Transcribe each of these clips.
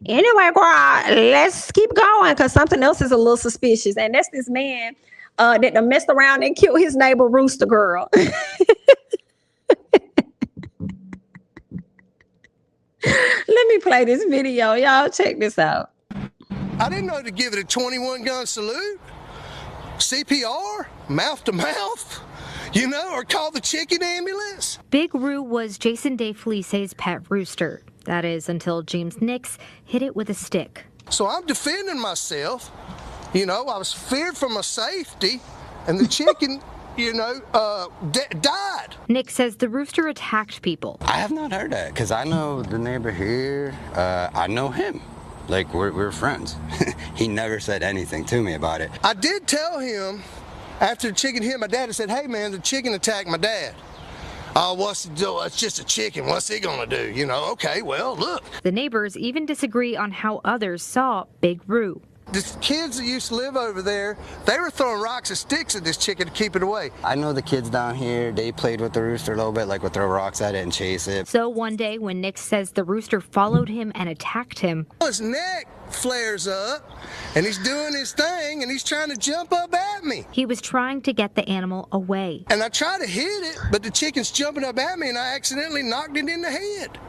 Anyway, girl, let's keep going because something else is a little suspicious. And that's this man that done messed around and killed his neighbor Rooster girl. Let me play this video. Y'all check this out. I didn't know to give it a 21 gun salute, CPR, mouth to mouth, or call the chicken ambulance. Big Roo was Jason Day Felice's pet rooster. That is until James Nix hit it with a stick. So I'm defending myself. I was feared for my safety, and the chicken, died. Nick says the rooster attacked people. I have not heard that because I know the neighbor here. I know him. Like, we're friends. He never said anything to me about it. I did tell him after the chicken hit my dad, I said, hey, man, the chicken attacked my dad. It's just a chicken. What's he going to do? Okay, well, look. The neighbors even disagree on how others saw Big Roo. The kids that used to live over there, they were throwing rocks and sticks at this chicken to keep it away. I know the kids down here, they played with the rooster a little bit, like would throw rocks at it and chase it. So one day when Nick says the rooster followed him and attacked him, his neck flares up and he's doing his thing and he's trying to jump up at me. He was trying to get the animal away. And I try to hit it, but the chicken's jumping up at me and I accidentally knocked it in the head.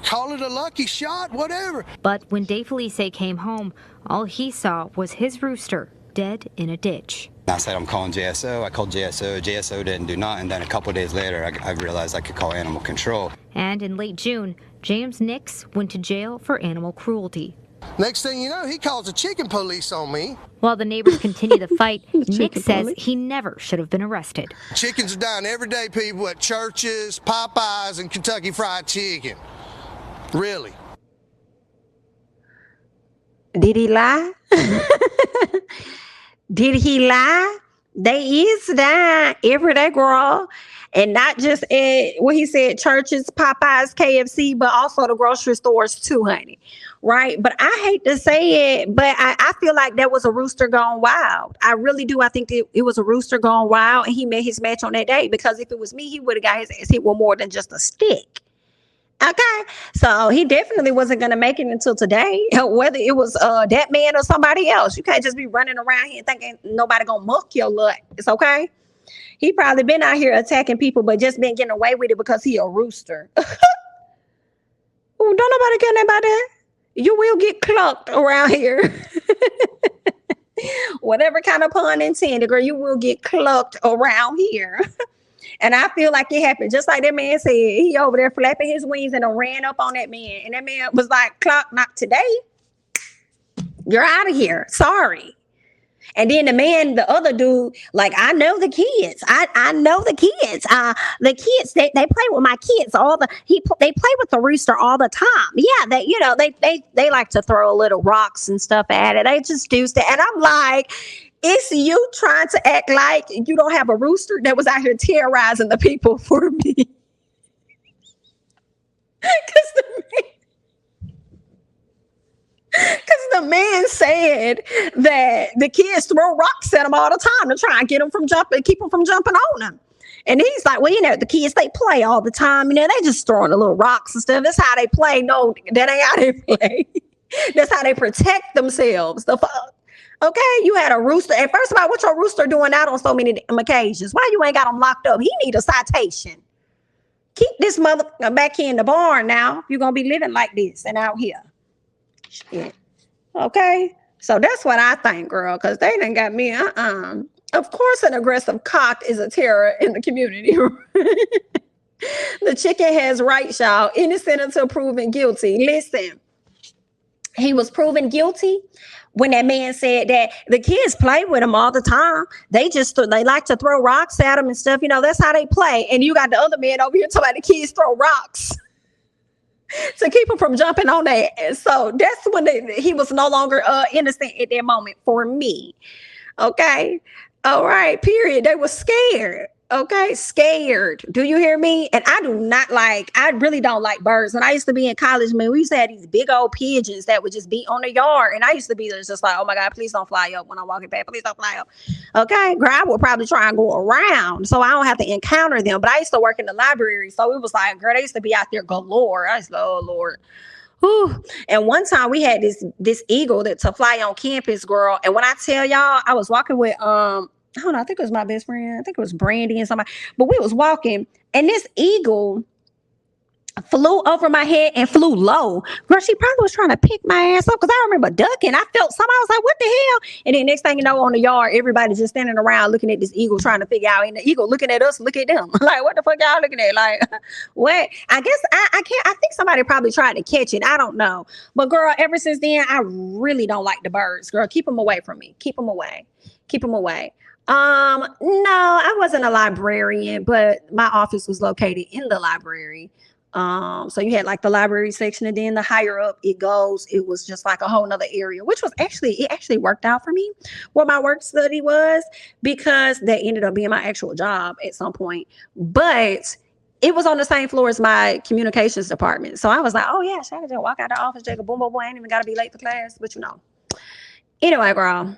Call it a lucky shot, whatever. But when Day Felice came home, all he saw was his rooster dead in a ditch. I said, I'm calling JSO. I called JSO. JSO didn't do nothing. Then a couple of days later, I realized I could call animal control. And in late June, James Nix went to jail for animal cruelty. Next thing you know, he calls the chicken police on me. While the neighbors continue the fight, Nick says he never should have been arrested. Chickens are dying every day, people, at churches, Popeyes, and Kentucky Fried Chicken. Really. Did he lie? Did he lie? They is dying every day, girl. And not just at what he said, churches, Popeyes, KFC, but also the grocery stores too, honey. Right? But I hate to say it, but I feel like that was a rooster gone wild. I really do. I think it was a rooster gone wild, and he met his match on that day, because if it was me, he would have got his ass hit with more than just a stick. Okay, so he definitely wasn't going to make it until today, whether it was that man or somebody else. You can't just be running around here thinking nobody going to muck your luck. It's okay. He probably been out here attacking people, but just been getting away with it because he a rooster. Ooh, don't nobody care about that. You will get clucked around here. Whatever kind of pun intended, girl, you will get clucked around here. And I feel like it happened just like that man said. He over there flapping his wings and ran up on that man. And that man was like, Cluck, not today. You're out of here. Sorry. And then the other dude, like, I know the kids. I know the kids. The kids, they play with my kids. They play with the rooster all the time. Yeah, they like to throw little rocks and stuff at it. They just do that. And I'm like, it's you trying to act like you don't have a rooster that was out here terrorizing the people for me. Because the man said that the kids throw rocks at him all the time to try and get them from jumping, keep them from jumping on them. And he's like, well, the kids, they play all the time. They just throwing the little rocks and stuff. That's how they play. No, that ain't how they play. That's how they protect themselves. The fuck. Okay, you had a rooster. And first of all, what your rooster doing out on so many occasions? Why you ain't got him locked up? He need a citation. Keep this mother back here in the barn now. If you're going to be living like this and out here. Shit. Okay, so that's what I think, girl, because they done got me. Of course, an aggressive cock is a terror in the community. The chicken has rights, y'all. Innocent until proven guilty. Listen, he was proven guilty when that man said that the kids play with him all the time. They like to throw rocks at him and stuff. That's how they play. And you got the other man over here talking about the kids throw rocks to keep him from jumping on that. So that's when he was no longer innocent at that moment for me. Okay. All right. Period. They were scared. Okay. Scared. Do you hear me? And I really don't like birds. When I used to be in college, man, we used to have these big old pigeons that would just be on the yard. And I used to be just like, oh my God, please don't fly up when I'm walking past. Please don't fly up. Okay. Girl, I would probably try and go around so I don't have to encounter them. But I used to work in the library. So it was like, girl, they used to be out there galore. I was like, oh Lord. Whew. And one time we had this eagle that to fly on campus, girl. And when I tell y'all, I was walking with I don't know, I think it was my best friend. I think it was Brandy and somebody, but we was walking, and this eagle flew over my head and flew low. Girl, she probably was trying to pick my ass up because I remember ducking. I felt something. I was like, what the hell? And then next thing you know, on the yard, everybody just standing around looking at this eagle trying to figure out. And the eagle looking at us, look at them. Like, what the fuck y'all looking at? Like, what? I guess I can't. I think somebody probably tried to catch it. I don't know. But girl, ever since then, I really don't like the birds. Girl, keep them away from me. Keep them away. Keep them away. No, I wasn't a librarian, but my office was located in the library. So you had like the library section, and then the higher up it goes, it was just like a whole nother area, which was actually worked out for me what my work study was, because that ended up being my actual job at some point. But it was on the same floor as my communications department. So I was like, oh yeah, I could just walk out the office, take a boom, boom, boom. I ain't even got to be late for class, but you know. Anyway, girl,